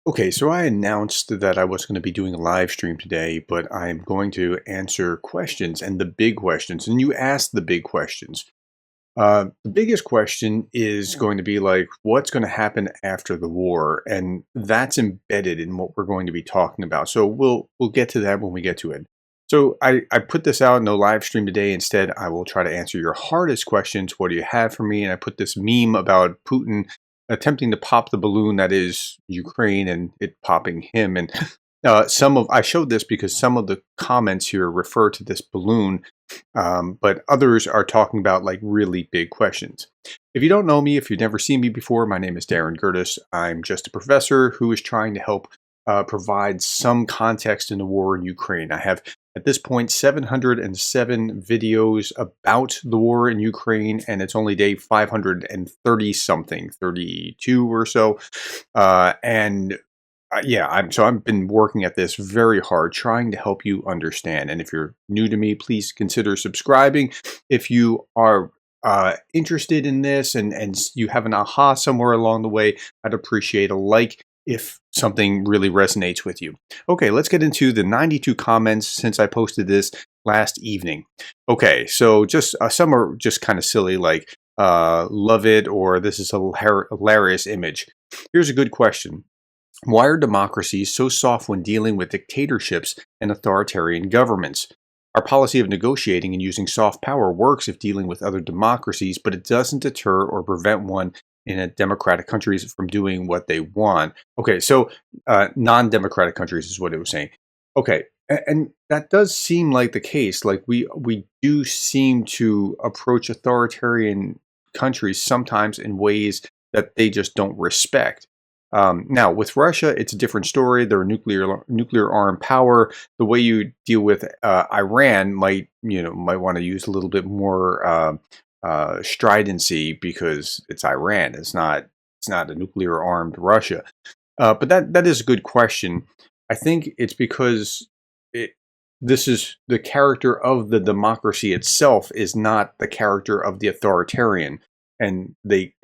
Okay, so I announced that I was going to be doing a live stream today, but I'm going to answer questions and the big questions. And you asked the big questions. The biggest question is going to be like, what's going to happen after the war? And that's embedded in what we're going to be talking about. So we'll get to that when we get to it. So I put this out in no live stream today. Instead, I will try to answer your hardest questions. What do you have for me? And I put this meme about Putin attempting to pop the balloon that is Ukraine and it popping him. And I showed this because some of the comments here refer to this balloon, but others are talking about like really big questions. If you don't know me, if you've never seen me before, my name is Gerdes. I'm just a professor who is trying to help provide some context in the war in Ukraine. I have at this point 707 videos about the war in Ukraine, and it's only day 530 something, 32 or so. I've been working at this very hard, trying to help you understand. And if you're new to me, please consider subscribing. If you are interested in this and you have an aha somewhere along the way, I'd appreciate a like if something really resonates with you. Okay, let's get into the 92 comments since I posted this last evening. Okay, so just some are just kind of silly, like love it, or this is a hilarious image. Here's a good question. Why are democracies so soft when dealing with dictatorships and authoritarian governments? Our policy of negotiating and using soft power works if dealing with other democracies, but it doesn't deter or prevent one in a democratic countries from doing what they want. Okay, so non-democratic countries is what it was saying. Okay, and that does seem like the case. Like we do seem to approach authoritarian countries sometimes in ways that they just don't respect. Now, with Russia, it's a different story. They're a nuclear armed power. The way you deal with Iran might want to use a little bit more stridency because it's Iran. It's not a nuclear armed Russia. But that is a good question. I think it's because this is the character of the democracy itself is not the character of the authoritarian. And they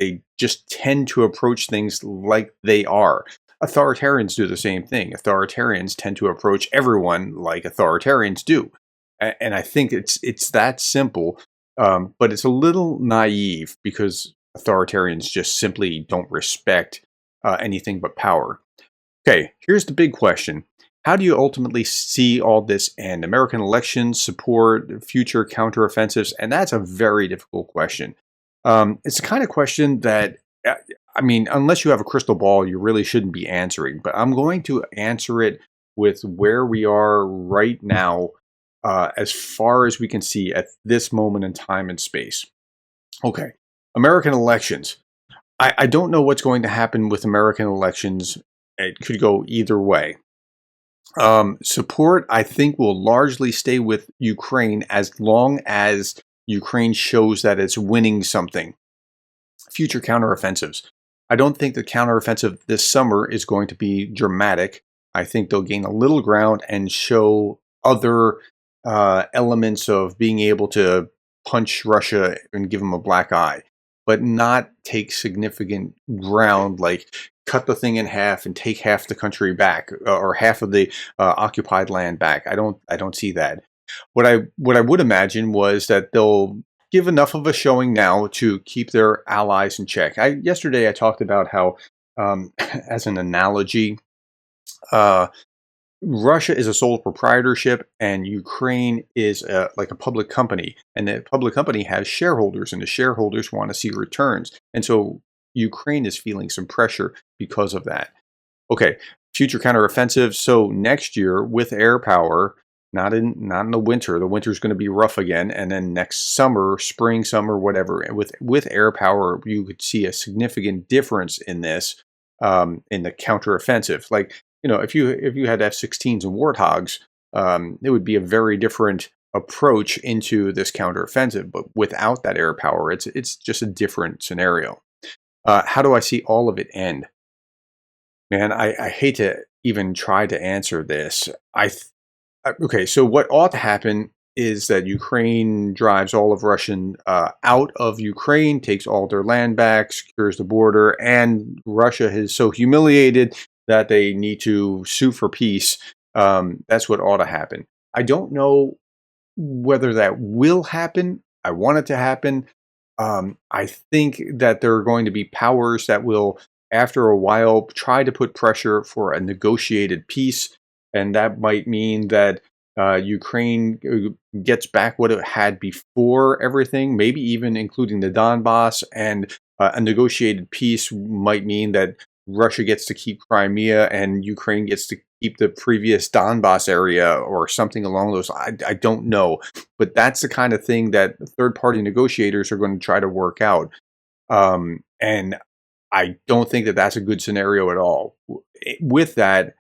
just tend to approach things like they are. Authoritarians do the same thing. Authoritarians tend to approach everyone like authoritarians do. And I think it's that simple, but it's a little naive because authoritarians just simply don't respect anything but power. Okay, here's the big question. How do you ultimately see all this end? American elections, support, future counteroffensives? And that's a very difficult question. It's the kind of question that, unless you have a crystal ball, you really shouldn't be answering. But I'm going to answer it with where we are right now, as far as we can see at this moment in time and space. Okay, American elections. I don't know what's going to happen with American elections. It could go either way. Support, I think, will largely stay with Ukraine as long as Ukraine shows that it's winning something. Future counteroffensives. I don't think the counteroffensive this summer is going to be dramatic. I think they'll gain a little ground and show other elements of being able to punch Russia and give them a black eye, but not take significant ground like cut the thing in half and take half the country back or half of the occupied land back. I don't see that. What I would imagine was that they'll give enough of a showing now to keep their allies in check. Yesterday I talked about how, as an analogy, Russia is a sole proprietorship and Ukraine is like a public company, and the public company has shareholders, and the shareholders want to see returns, and so Ukraine is feeling some pressure because of that. Okay, future counteroffensive. So next year with air power. Not in the winter. The winter is going to be rough again, and then next summer, spring, summer, whatever. With air power, you could see a significant difference in this, in the counteroffensive. Like if you had F-16s and Warthogs, it would be a very different approach into this counteroffensive. But without that air power, it's just a different scenario. How do I see all of it end? Man, I hate to even try to answer this. Okay, so what ought to happen is that Ukraine drives all of Russian out of Ukraine, takes all their land back, secures the border, and Russia is so humiliated that they need to sue for peace, that's what ought to happen. I don't know whether that will happen. I want it to happen. I think that there are going to be powers that will, after a while, try to put pressure for a negotiated peace. And that might mean that Ukraine gets back what it had before everything, maybe even including the Donbass. And a negotiated peace might mean that Russia gets to keep Crimea and Ukraine gets to keep the previous Donbass area or something along those. I don't know, but that's the kind of thing that third-party negotiators are going to try to work out. And I don't think that that's a good scenario at all. With that,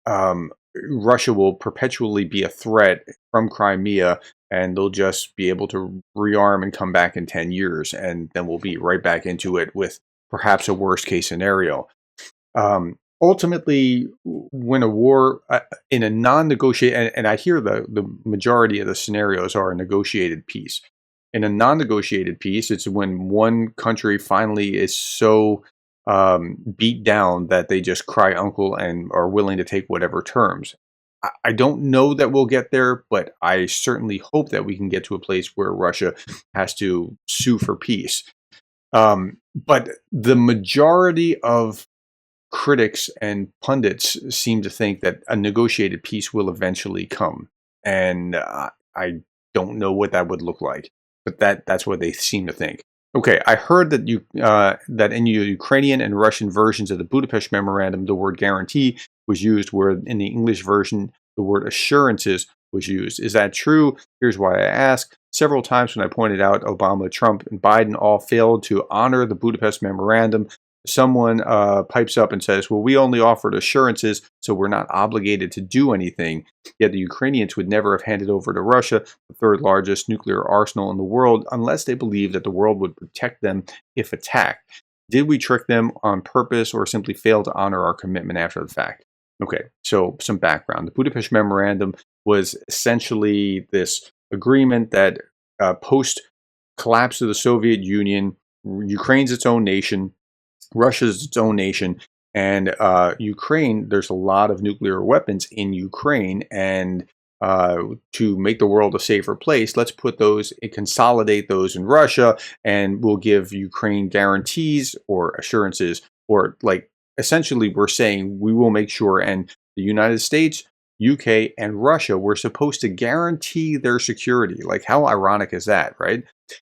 Russia will perpetually be a threat from Crimea, and they'll just be able to rearm and come back in 10 years, and then we'll be right back into it with perhaps a worst-case scenario. Ultimately, when a war in a non-negotiated, and I hear the majority of the scenarios are a negotiated peace. In a non-negotiated peace, it's when one country finally is so beat down that they just cry uncle and are willing to take whatever terms. I don't know that we'll get there, but I certainly hope that we can get to a place where Russia has to sue for peace. But the majority of critics and pundits seem to think that a negotiated peace will eventually come. And I don't know what that would look like, but that's what they seem to think. Okay, I heard that that in the Ukrainian and Russian versions of the Budapest Memorandum, the word guarantee was used, where in the English version, the word assurances was used. Is that true? Here's why I ask. Several times when I pointed out Obama, Trump, and Biden all failed to honor the Budapest Memorandum, someone pipes up and says, well, we only offered assurances, so we're not obligated to do anything. Yet the Ukrainians would never have handed over to Russia the third largest nuclear arsenal in the world unless they believed that the world would protect them if attacked. Did we trick them on purpose or simply fail to honor our commitment after the fact? Okay, so some background. The Budapest Memorandum was essentially this agreement that post-collapse of the Soviet Union, Ukraine's its own nation, Russia's its own nation, and Ukraine, there's a lot of nuclear weapons in Ukraine, and to make the world a safer place, let's put those, consolidate those in Russia, and we'll give Ukraine guarantees or assurances, or like essentially we're saying we will make sure, and the United States, UK, and Russia were supposed to guarantee their security. Like, how ironic is that, right?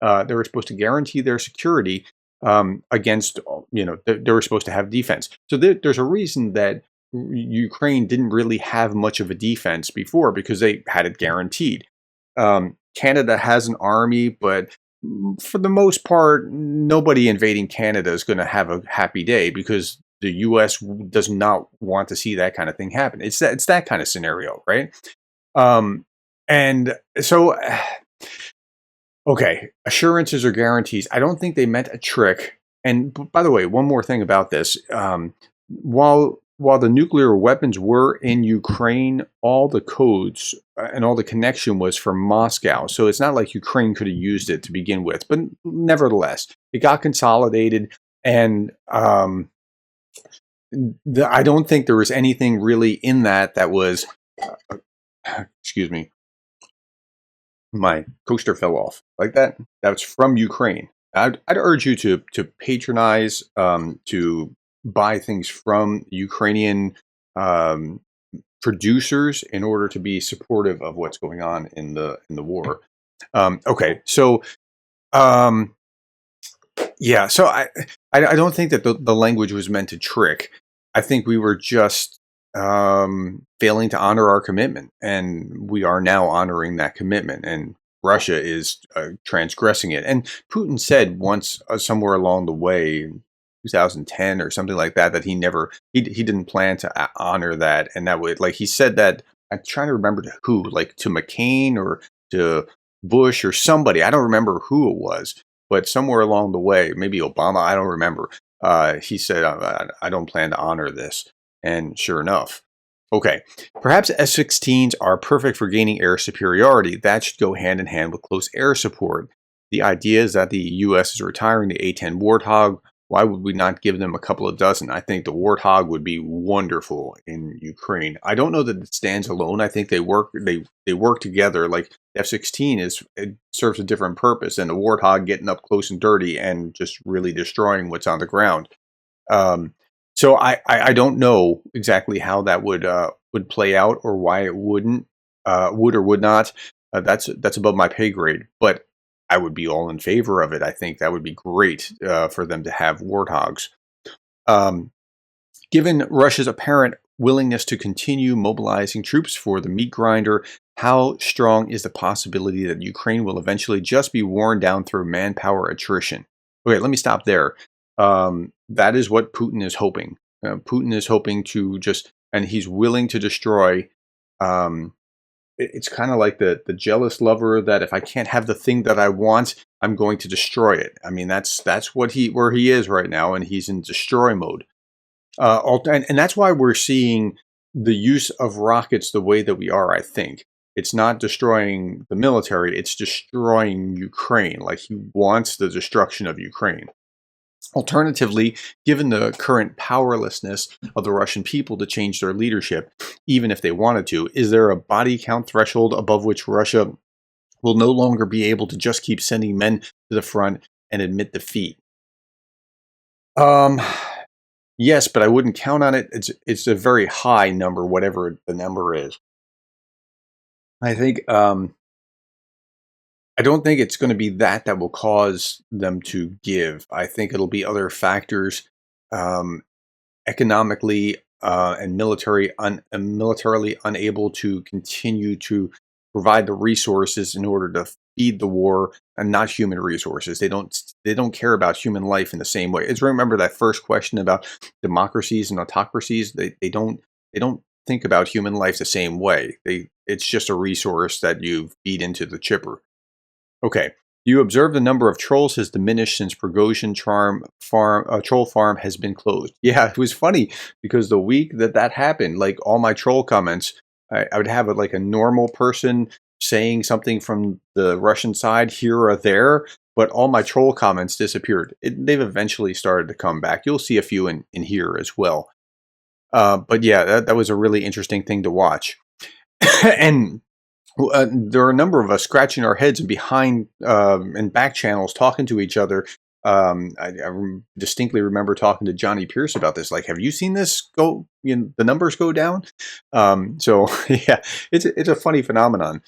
They were supposed to guarantee their security against, they were supposed to have defense. So there's a reason that Ukraine didn't really have much of a defense before, because they had it guaranteed. Canada has an army, but for the most part, nobody invading Canada is going to have a happy day, because the U.S. does not want to see that kind of thing happen. It's that kind of scenario, right? And so, okay, assurances or guarantees. I don't think they meant a trick. And by the way, one more thing about this. While the nuclear weapons were in Ukraine, all the codes and all the connection was from Moscow. So it's not like Ukraine could have used it to begin with. But nevertheless, it got consolidated. And I don't think there was anything really in that was, excuse me, my coaster fell off like that. That's from Ukraine. I'd urge you to patronize, to buy things from Ukrainian producers in order to be supportive of what's going on in the war. Okay, so yeah, so I don't think that the language was meant to trick. I think we were just failing to honor our commitment, and we are now honoring that commitment, and Russia is transgressing it. And Putin said once, somewhere along the way, 2010 or something like that, that he didn't plan to honor that, and that would, like, he said that, I'm trying to remember to who, like to McCain or to Bush or somebody. I don't remember who it was, but somewhere along the way, maybe Obama, I don't remember. He said, I don't plan to honor this. And sure enough. Okay, perhaps S-16s are perfect for gaining air superiority. That should go hand in hand with close air support. The idea is that the U.S. is retiring the A-10 Warthog Why would we not give them a couple of dozen? I think the Warthog would be wonderful in Ukraine. I don't know that it stands alone. I think they work together. Like F-16 it serves a different purpose, and the Warthog getting up close and dirty and just really destroying what's on the ground. Um, so I don't know exactly how that would play out, or why it would or would not. That's above my pay grade, but I would be all in favor of it. I think that would be great for them to have warthogs. Um, Given Russia's apparent willingness to continue mobilizing troops for the meat grinder, how strong is the possibility that Ukraine will eventually just be worn down through manpower attrition? Okay, let me stop there. That is what Putin is hoping. Putin is hoping to and he's willing to destroy. It's kind of like the jealous lover that if I can't have the thing that I want, I'm going to destroy it. I mean, that's where he is right now, and he's in destroy mode. And that's why we're seeing the use of rockets the way that we are, I think. It's not destroying the military, it's destroying Ukraine. Like, he wants the destruction of Ukraine. Alternatively, given the current powerlessness of the Russian people to change their leadership, even if they wanted to, is there a body count threshold above which Russia will no longer be able to just keep sending men to the front and admit defeat? Yes, but I wouldn't count on it. It's a very high number, whatever the number is. I think I don't think it's going to be that will cause them to give. I think it'll be other factors, economically and militarily unable to continue to provide the resources in order to feed the war, and not human resources. They don't care about human life in the same way. It's remember that first question about democracies and autocracies. They don't think about human life the same way. It's just a resource that you feed into the chipper. Okay. You observe the number of trolls has diminished since Prigozhin troll farm has been closed. Yeah, it was funny because the week that happened, like all my troll comments, I would have like a normal person saying something from the Russian side here or there, but all my troll comments disappeared. They've eventually started to come back. You'll see a few in here as well. But yeah, that was a really interesting thing to watch. And there are a number of us scratching our heads and behind and back channels talking to each other. I distinctly remember talking to Johnny Pierce about this. Like, have you seen this go? The numbers go down. So yeah, it's a funny phenomenon.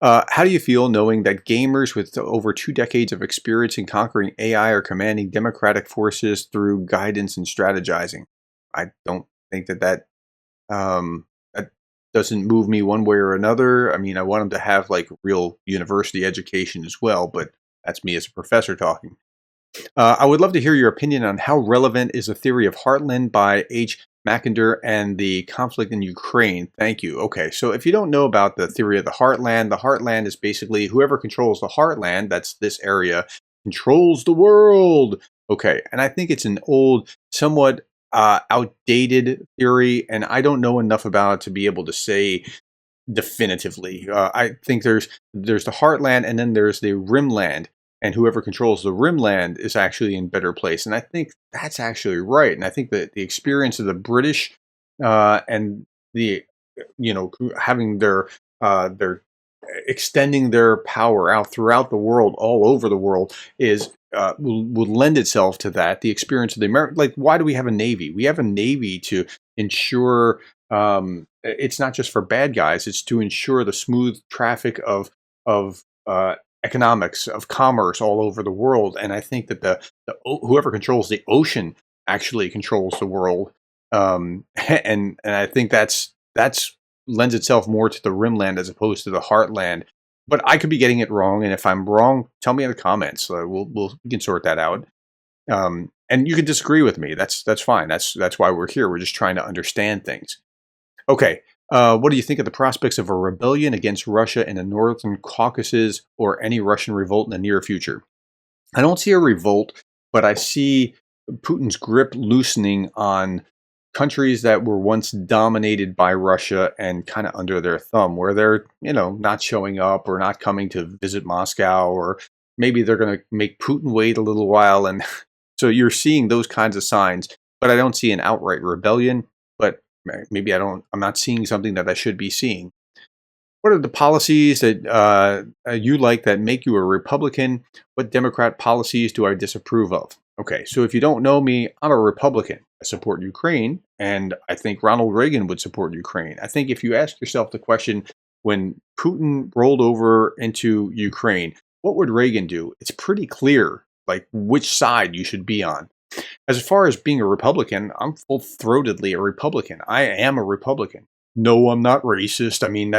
How do you feel knowing that gamers with over 2 decades of experience in conquering AI are commanding democratic forces through guidance and strategizing? I don't think that doesn't move me one way or another. I mean, I want them to have like real university education as well, but that's me as a professor talking. I would love to hear your opinion on how relevant is the theory of Heartland by H. Mackinder and the conflict in Ukraine. Thank you. Okay, so if you don't know about the theory of the Heartland is basically whoever controls the Heartland, that's this area, controls the world. Okay, and I think it's an old, somewhat outdated theory, and I don't know enough about it to be able to say definitively. I think there's the Heartland, and then there's the Rimland, and whoever controls the Rimland is actually in better place. And I think that's actually right. And I think that the experience of the British and the having their extending their power out throughout the world, all over the world, is will lend itself to that. The experience of the American, like, why do we have a Navy? We have a Navy to ensure it's not just for bad guys; it's to ensure the smooth traffic of economics, of commerce all over the world. And I think that whoever controls the ocean actually controls the world, and I think that's lends itself more to the Rimland as opposed to the Heartland. But I could be getting it wrong, and if I'm wrong, tell me in the comments. We can sort that out. And you can disagree with me. That's fine. That's why we're here. We're just trying to understand things. Okay. What do you think of the prospects of a rebellion against Russia in the Northern Caucasus, or any Russian revolt in the near future? I don't see a revolt, but I see Putin's grip loosening on countries that were once dominated by Russia and kind of under their thumb, where they're, not showing up or not coming to visit Moscow, or maybe they're going to make Putin wait a little while. And So you're seeing those kinds of signs, but I don't see an outright rebellion. But maybe I'm not seeing something that I should be seeing. What are the policies that you like that make you a Republican? What Democrat policies do I disapprove of? Okay, so if you don't know me, I'm a Republican. I support Ukraine, and I think Ronald Reagan would support Ukraine. I think if you ask yourself the question, when Putin rolled over into Ukraine, what would Reagan do? It's pretty clear, like, which side you should be on. As far as being a Republican, I'm full-throatedly a Republican. I am a Republican. No, I'm not racist. I mean,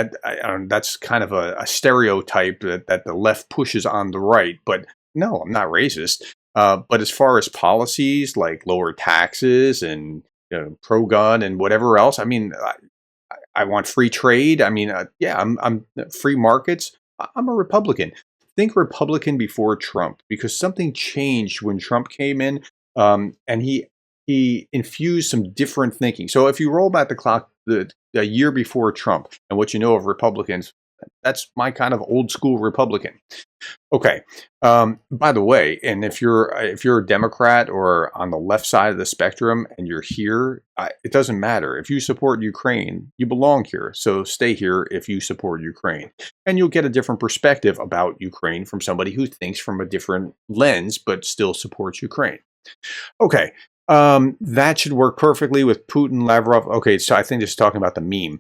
that's kind of a stereotype that the left pushes on the right. But no, I'm not racist. But as far as policies like lower taxes and pro-gun and whatever else, I mean, I want free trade. I mean, yeah, I'm free markets. I'm a Republican. Think Republican before Trump, because something changed when Trump came in, and he infused some different thinking. So if you roll back the clock a year before Trump and what you know of Republicans, that's my kind of old school Republican. Okay. By the way, and if you're a Democrat or on the left side of the spectrum and you're here, it doesn't matter. If you support Ukraine, you belong here. So stay here if you support Ukraine. And you'll get a different perspective about Ukraine from somebody who thinks from a different lens but still supports Ukraine. Okay. That should work perfectly with Putin, Lavrov. Okay, so I think this is talking about the meme.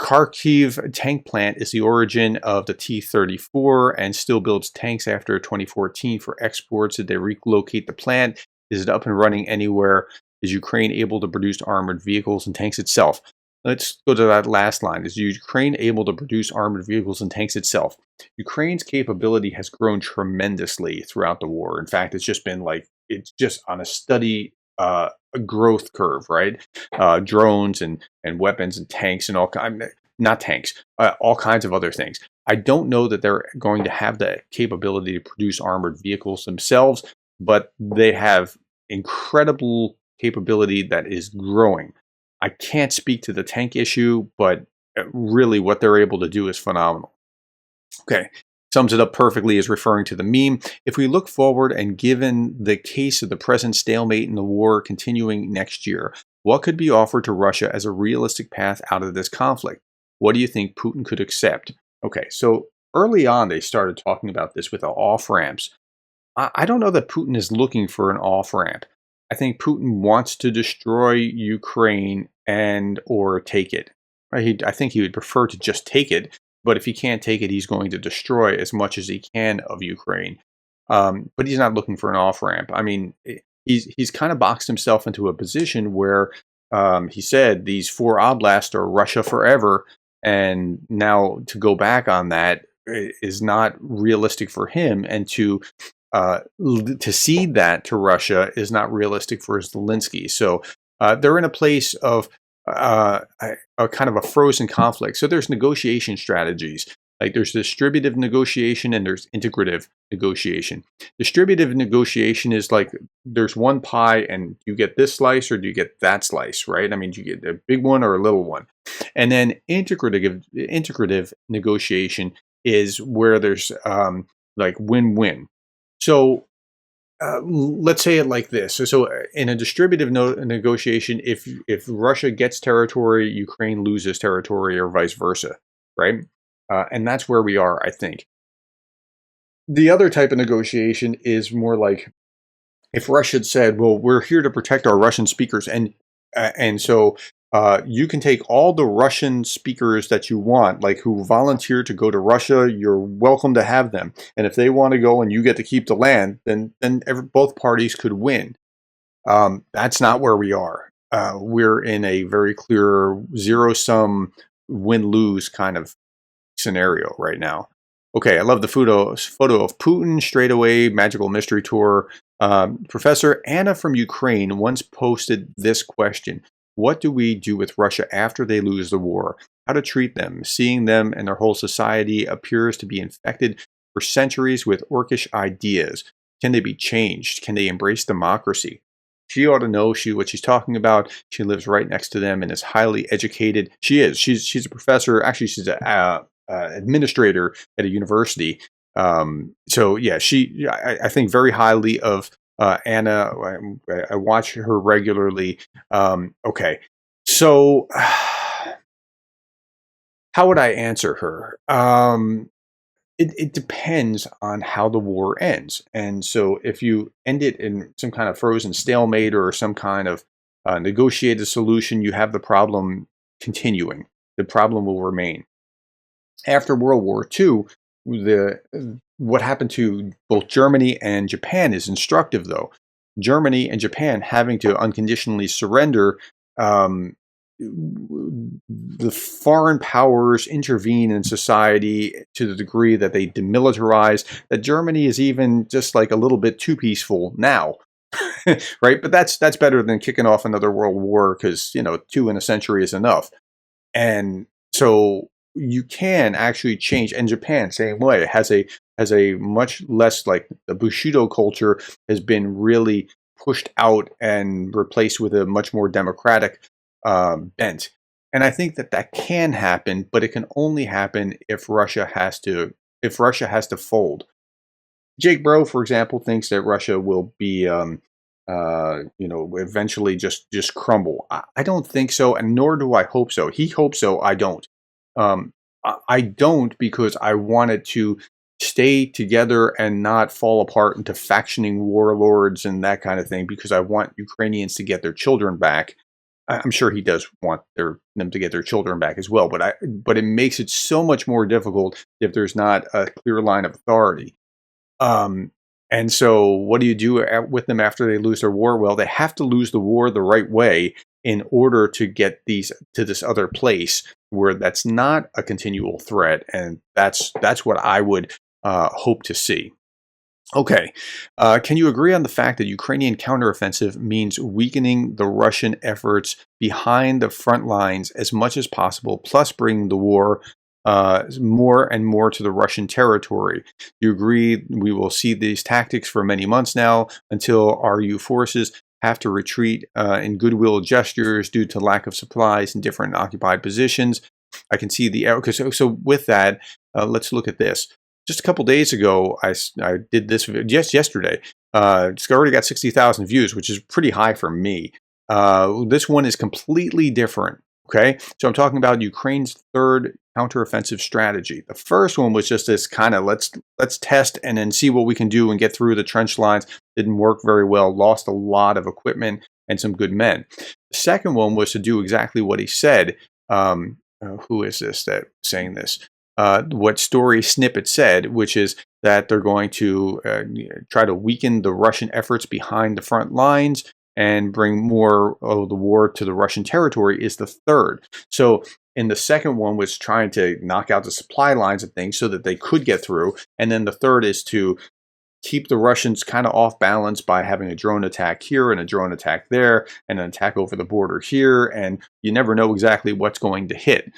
Kharkiv tank plant is the origin of the T-34 and still builds tanks after 2014 for exports. Did they relocate the plant? Is it up and running anywhere? Is Ukraine able to produce armored vehicles and tanks itself? Let's go to that last line. Is Ukraine able to produce armored vehicles and tanks itself? Ukraine's capability has grown tremendously throughout the war. In fact, it's just on a steady growth curve, right? Drones and weapons and tanks and not tanks, all kinds of other things. I don't know that they're going to have the capability to produce armored vehicles themselves, but they have incredible capability that is growing. I can't speak to the tank issue, but really what they're able to do is phenomenal. Okay. Sums it up perfectly as referring to the meme. If we look forward and given the case of the present stalemate in the war continuing next year, what could be offered to Russia as a realistic path out of this conflict? What do you think Putin could accept? Okay, so early on they started talking about this with the off-ramps. I don't know that Putin is looking for an off-ramp. I think Putin wants to destroy Ukraine and or take it. I think he would prefer to just take it. But if he can't take it, he's going to destroy as much as he can of Ukraine. But he's not looking for an off-ramp. I mean, he's kind of boxed himself into a position where he said these 4 oblasts are Russia forever. And now to go back on that is not realistic for him. And to cede that to Russia is not realistic for Zelensky. So they're in a place of a kind of a frozen conflict. So there's negotiation strategies. Like there's distributive negotiation and there's integrative negotiation. Distributive negotiation is like there's one pie and you get this slice or do you get that slice, right? I mean, do you get a big one or a little one? And then integrative negotiation is where there's like win-win. So let's say it like this. So in a distributive negotiation, if Russia gets territory, Ukraine loses territory or vice versa, right? And that's where we are, I think. The other type of negotiation is more like if Russia had said, well, we're here to protect our Russian speakers. And so you can take all the Russian speakers that you want, like who volunteer to go to Russia, you're welcome to have them. And if they want to go and you get to keep the land, then both parties could win. That's not where we are. We're in a very clear zero-sum win-lose kind of scenario right now. Okay, I love the photo of Putin straight away, magical mystery tour. Professor Anna from Ukraine once posted this question. What do we do with Russia after they lose the war? How to treat them? Seeing them and their whole society appears to be infected for centuries with orcish ideas. Can they be changed? Can they embrace democracy? She ought to know what she's talking about. She lives right next to them and is highly educated. She is. She's a professor. Actually, she's an administrator at a university. So yeah, I think very highly of Anna, I watch her regularly. Okay, so how would I answer her? It depends on how the war ends. And so if you end it in some kind of frozen stalemate or some kind of negotiated solution, you have the problem continuing. The problem will remain. After World War II, what happened to both Germany and Japan is instructive, though. Germany and Japan having to unconditionally surrender, um, the foreign powers intervene in society to the degree that they demilitarize, that Germany is even just like a little bit too peaceful now. Right? But that's better than kicking off another world war, because, you know, 2 in a century is enough. And so you can actually change. And Japan, same way, has a much less, like, the Bushido culture has been really pushed out and replaced with a much more democratic bent. And I think that that can happen, but it can only happen if Russia has to fold. Jake Bro, for example, thinks that Russia will be, eventually just crumble. I don't think so, and nor do I hope so. He hopes so. I don't. I don't, because I want it to stay together and not fall apart into factioning warlords and that kind of thing, because I want Ukrainians to get their children back. I'm sure he does want them to get their children back as well, but it makes it so much more difficult if there's not a clear line of authority. Um, and so what do you do with them after they lose their war? Well, they have to lose the war the right way in order to get these to this other place where that's not a continual threat. And that's what I would hope to see. Okay, can you agree on the fact that Ukrainian counteroffensive means weakening the Russian efforts behind the front lines as much as possible, plus bringing the war more and more to the Russian territory? You agree we will see these tactics for many months now until RU forces have to retreat in goodwill gestures due to lack of supplies in different occupied positions? I can see the okay. So with that, let's look at this. Just a couple days ago, I did this video, just yesterday. It's already got 60,000 views, which is pretty high for me. This one is completely different. Okay, so I'm talking about Ukraine's third counteroffensive strategy. The first one was just this kind of let's test and then see what we can do and get through the trench lines. Didn't work very well. Lost a lot of equipment and some good men. The second one was to do exactly what he said. Who is this that saying this? What Story Snippet said, which is that they're going to try to weaken the Russian efforts behind the front lines and bring more of the war to the Russian territory, is the third. So in the second one was trying to knock out the supply lines and things so that they could get through. And then the third is to keep the Russians kind of off balance by having a drone attack here and a drone attack there and an attack over the border here. And you never know exactly what's going to hit.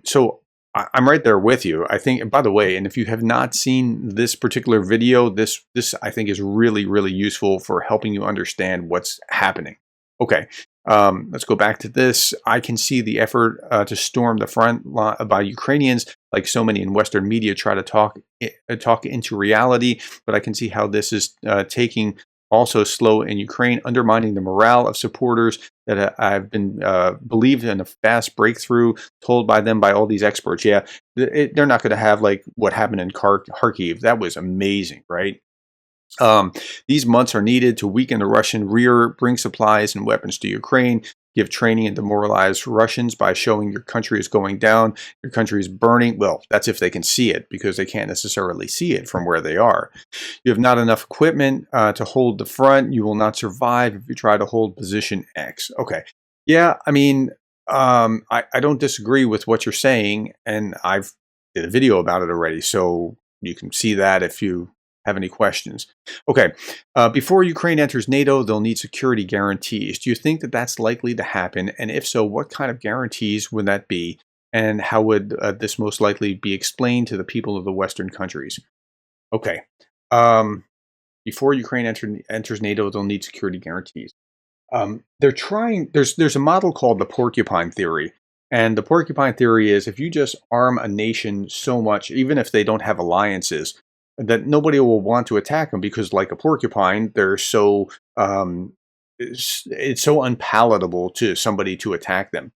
So I'm right there with you. I think, and by the way, and if you have not seen this particular video, this I think is really, really useful for helping you understand what's happening. Okay, let's go back to this. I can see the effort to storm the front by Ukrainians, like so many in Western media try to talk into reality, but I can see how this is taking also slow in Ukraine, undermining the morale of supporters that I've been believed in a fast breakthrough told by them by all these experts. Yeah, they're not going to have like what happened in Kharkiv. That was amazing, right? These months are needed to weaken the Russian rear, bring supplies and weapons to Ukraine, give training and demoralize Russians by showing your country is going down, your country is burning. Well, that's if they can see it, because they can't necessarily see it from where they are. You have not enough equipment to hold the front. You will not survive if you try to hold position X. Okay. Yeah, I mean, I don't disagree with what you're saying, and I've did a video about it already, so you can see that if you have any questions. Okay, before Ukraine enters NATO, they'll need security guarantees. Do you think that that's likely to happen? And if so, what kind of guarantees would that be? And how would this most likely be explained to the people of the Western countries? Okay, before Ukraine enters NATO, they'll need security guarantees. They're trying, there's a model called the porcupine theory. And the porcupine theory is if you just arm a nation so much, even if they don't have alliances, that nobody will want to attack them because, like a porcupine, they're so it's so unpalatable to somebody to attack them.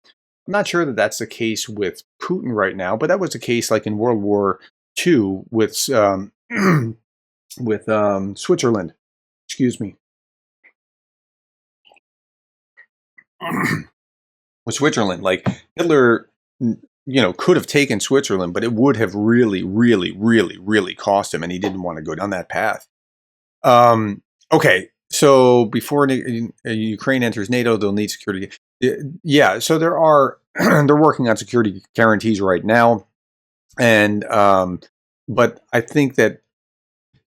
I'm not sure that that's the case with Putin right now, but that was the case like in World War II with with Switzerland. Excuse me. With Switzerland, like Hitler, could have taken Switzerland, but it would have really, really, really, really cost him, and he didn't want to go down that path. Okay, so before Ukraine enters NATO, they'll need security. Yeah, so there are they're working on security guarantees right now, and but I think that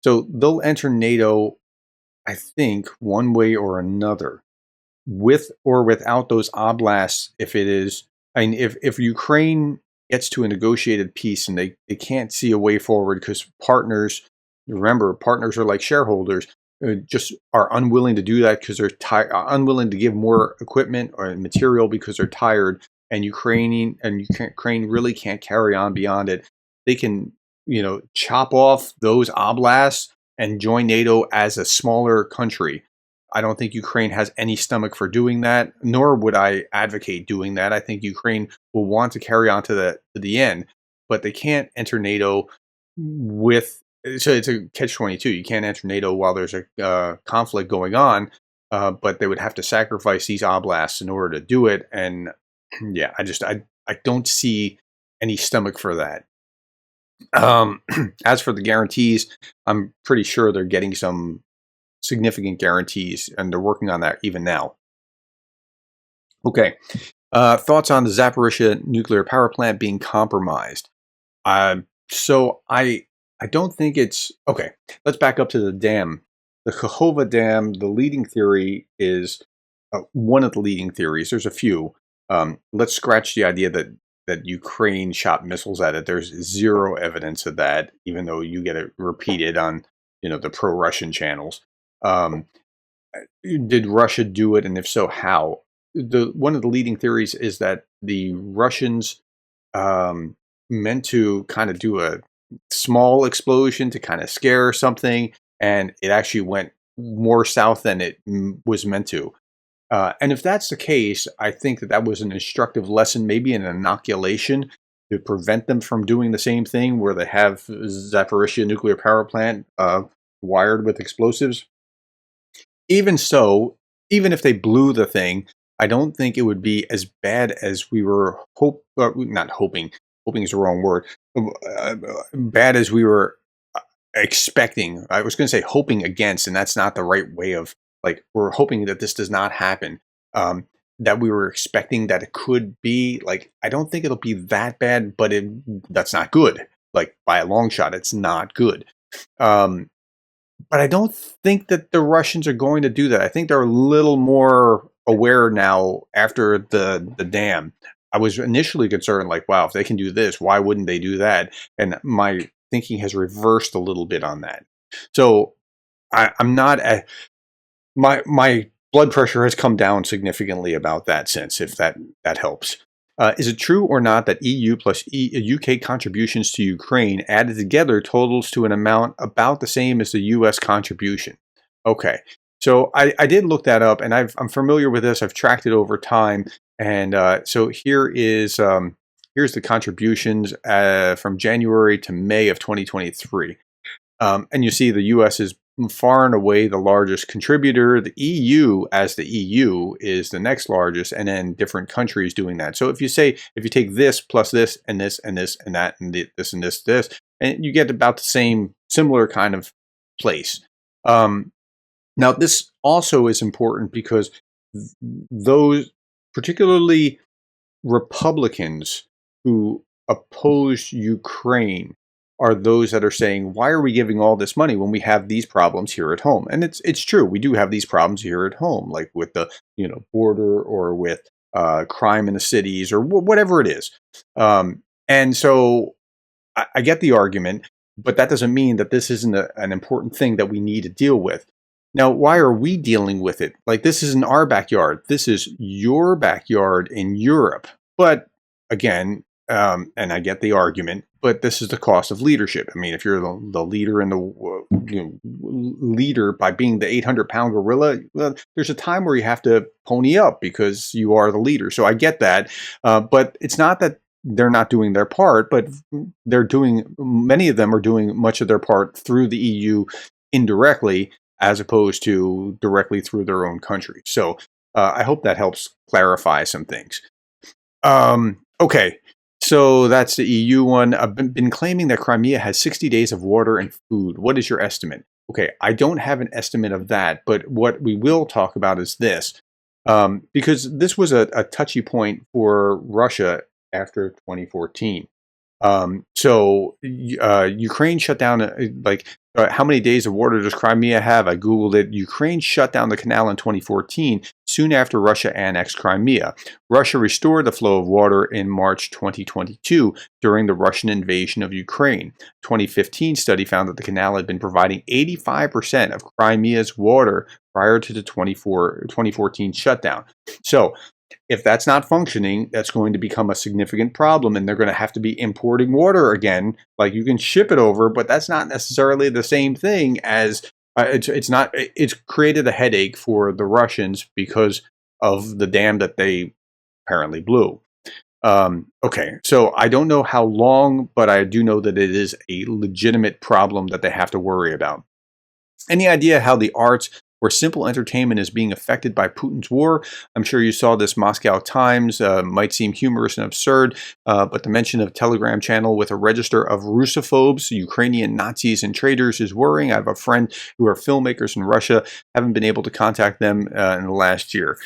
so they'll enter NATO. I think one way or another, with or without those oblasts. If it is, I mean, if Ukraine gets to a negotiated peace and they can't see a way forward because partners, remember, partners are like shareholders, just are unwilling to do that because they're unwilling to give more equipment or material because they're tired, and Ukraine really can't carry on beyond it. They can, chop off those oblasts and join NATO as a smaller country. I don't think Ukraine has any stomach for doing that, nor would I advocate doing that. I think Ukraine will want to carry on to the end, but they can't enter NATO with. So it's a catch-22. You can't enter NATO while there's a conflict going on, but they would have to sacrifice these oblasts in order to do it. And yeah, I don't see any stomach for that. As for the guarantees, I'm pretty sure they're getting some significant guarantees, and they're working on that even now. Okay, thoughts on the Zaporizhzhia nuclear power plant being compromised? So I don't think it's okay. Let's back up to the dam, the Kakhovka Dam. The leading theory is one of the leading theories. There's a few. Let's scratch the idea that Ukraine shot missiles at it. There's zero evidence of that, even though you get it repeated on the pro-Russian channels. Did Russia do it, and if so, how? One of the leading theories is that the Russians meant to kind of do a small explosion to kind of scare something, and it actually went more south than it was meant to. And if that's the case, I think that was an instructive lesson, maybe an inoculation to prevent them from doing the same thing where they have Zaporizhzhia nuclear power plant wired with explosives. Even so, even if they blew the thing, I don't think it would be as bad as we were not hoping. Hoping is the wrong word. Bad as we were expecting. I was going to say hoping against, and that's not the right way of, like, we're hoping that this does not happen. That we were expecting that it could be. Like, I don't think it'll be that bad, but that's not good. Like, by a long shot, it's not good. But I don't think that the Russians are going to do that. I think they're a little more aware now after the dam. I was initially concerned, like, wow, if they can do this, why wouldn't they do that? And my thinking has reversed a little bit on that. So I'm not my blood pressure has come down significantly about that since, if that helps. Is it true or not that EU plus UK contributions to Ukraine added together totals to an amount about the same as the US contribution? Okay, so I did look that up, and I'm familiar with this. I've tracked it over time, and so here's the contributions from January to May of 2023, and you see the US is far and away the largest contributor. The EU, as the EU, is the next largest, and then different countries doing that. So if you take this plus this and this and this and that and this and this, and you get about the same, similar kind of place. Now, this also is important because those, particularly Republicans who oppose Ukraine, are those that are saying, why are we giving all this money when we have these problems here at home? And it's true, we do have these problems here at home, like with the border, or with crime in the cities, or whatever it is. And so I get the argument, but that doesn't mean that this isn't an important thing that we need to deal with. Now, why are we dealing with it? Like, this isn't our backyard. This is your backyard in Europe. But again, and I get the argument, but this is the cost of leadership. I mean, if you're the leader in the leader by being the 800-pound gorilla, well, there's a time where you have to pony up because you are the leader. So I get that, but it's not that they're not doing their part, but many of them are doing much of their part through the EU indirectly, as opposed to directly through their own country. So I hope that helps clarify some things. Okay, so that's the EU one. I've been claiming that Crimea has 60 days of water and food. What is your estimate? Okay, I don't have an estimate of that, but what we will talk about is this. Because this was a touchy point for Russia after 2014. Ukraine shut down, how many days of water does Crimea have? I Googled it. Ukraine shut down the canal in 2014, soon after Russia annexed Crimea. Russia restored the flow of water in March 2022 during the Russian invasion of Ukraine. 2015 study found that the canal had been providing 85% of Crimea's water prior to the 2014 shutdown. So, if that's not functioning, that's going to become a significant problem, and they're going to have to be importing water again. Like, you can ship it over, but that's not necessarily the same thing as it's created a headache for the Russians because of the dam that they apparently blew. Okay, so I don't know how long, but I do know that it is a legitimate problem that they have to worry about. Any idea how the arts or simple entertainment is being affected by Putin's war? I'm sure you saw this. Moscow Times might seem humorous and absurd, but the mention of Telegram channel with a register of Russophobes, Ukrainian Nazis, and traitors is worrying. I have a friend who are filmmakers in Russia. Haven't been able to contact them in the last year.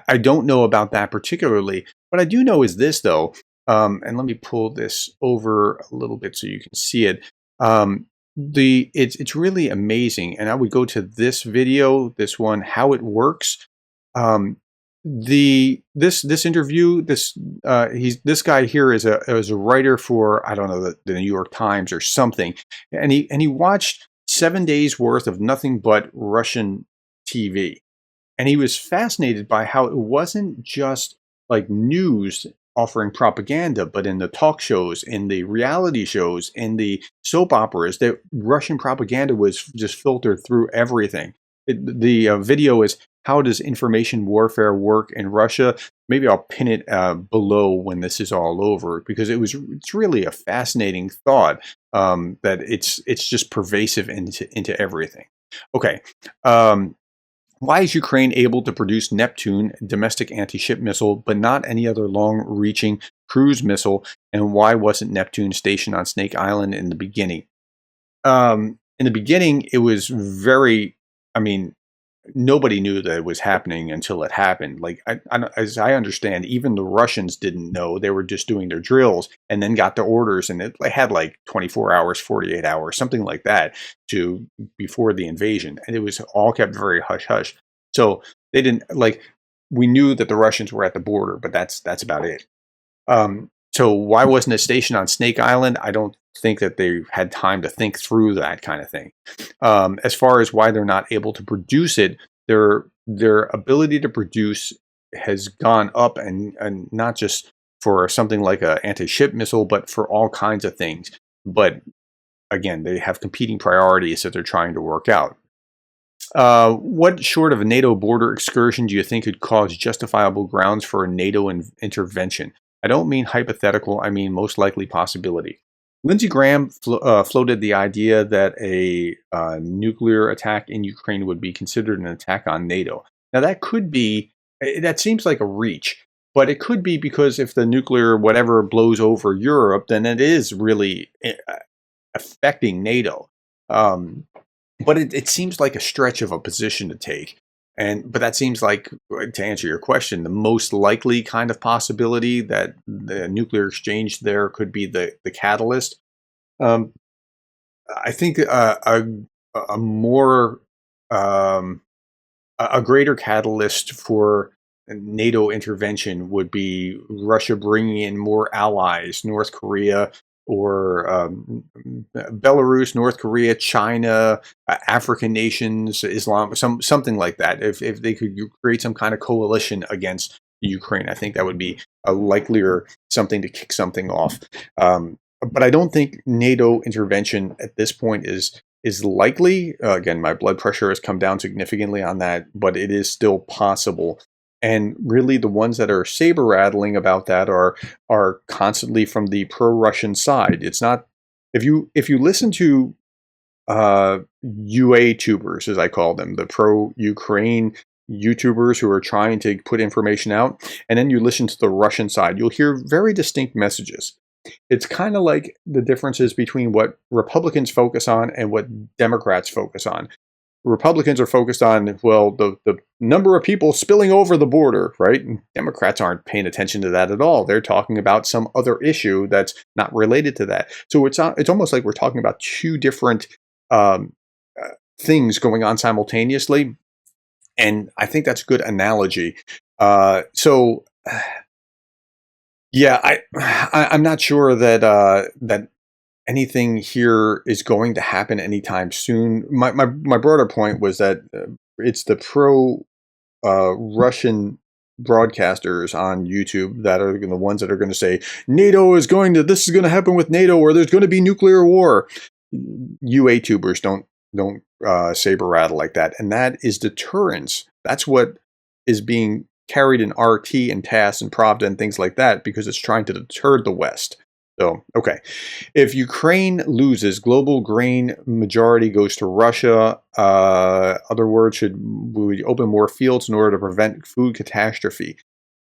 I don't know about that particularly. What I do know is this, though, and let me pull this over a little bit so you can see it. It's really amazing, and I would go to this video, this one, how it works. This interview, this guy here is a writer for, I don't know, the New York Times or something, and he watched 7 days worth of nothing but Russian TV, and he was fascinated by how it wasn't just like news offering propaganda, but in the talk shows, in the reality shows, in the soap operas, that Russian propaganda was just filtered through everything. The video is, how does information warfare work in Russia? Maybe I'll pin it below when this is all over, because it's really a fascinating thought that it's just pervasive into everything. Okay. Why is Ukraine able to produce Neptune, domestic anti-ship missile, but not any other long-reaching cruise missile? And why wasn't Neptune stationed on Snake Island in the beginning? In the beginning, it was nobody knew that it was happening until it happened. Like, as I understand, even the Russians didn't know. They were just doing their drills and then got the orders, and it had like 24 hours, 48 hours, something like that, before the invasion. And it was all kept very hush-hush. So they didn't, we knew that the Russians were at the border, but that's about it. So why wasn't it stationed on Snake Island? I don't think that they had time to think through that kind of thing. As far as why they're not able to produce it, their ability to produce has gone up, and not just for something like an anti-ship missile, but for all kinds of things. But again, they have competing priorities that they're trying to work out. What short of a NATO border excursion do you think could cause justifiable grounds for a NATO intervention? I don't mean hypothetical, I mean most likely possibility. Lindsey Graham floated the idea that a nuclear attack in Ukraine would be considered an attack on NATO. Now that seems like a reach, but it could be, because if the nuclear whatever blows over Europe, then it is really affecting NATO. But it seems like a stretch of a position to take. But that seems like, to answer your question, the most likely kind of possibility that the nuclear exchange there could be the catalyst. I think a greater catalyst for NATO intervention would be Russia bringing in more allies, North Korea, or Belarus, North Korea, China, African nations, Islam, something like that. If they could create some kind of coalition against Ukraine. I think that would be a likelier something to kick something off. But I don't think NATO intervention at this point is likely. Again, my blood pressure has come down significantly on that, but it is still possible. And really, the ones that are saber rattling about that are constantly from the pro-Russian side. It's not if you listen to UA tubers, as I call them, the pro-Ukraine YouTubers who are trying to put information out, and then you listen to the Russian side, you'll hear very distinct messages. It's kind of like the differences between what Republicans focus on and what Democrats focus on. Republicans are focused on, well, the number of people spilling over the border, right? And Democrats aren't paying attention to that at all. They're talking about some other issue that's not related to that. So it's almost like we're talking about two different things going on simultaneously. And I think that's a good analogy. Yeah, I'm not sure that that anything here is going to happen anytime soon. My broader point was that it's the pro Russian broadcasters on YouTube that are the ones that are going to say this is going to happen with NATO, or there's going to be nuclear war. UA tubers don't saber rattle like that, and that is deterrence. That's what is being carried in RT and TASS and Pravda and things like that, because it's trying to deter the West. So, okay, if Ukraine loses, global grain majority goes to Russia. Other words, we open more fields in order to prevent food catastrophe?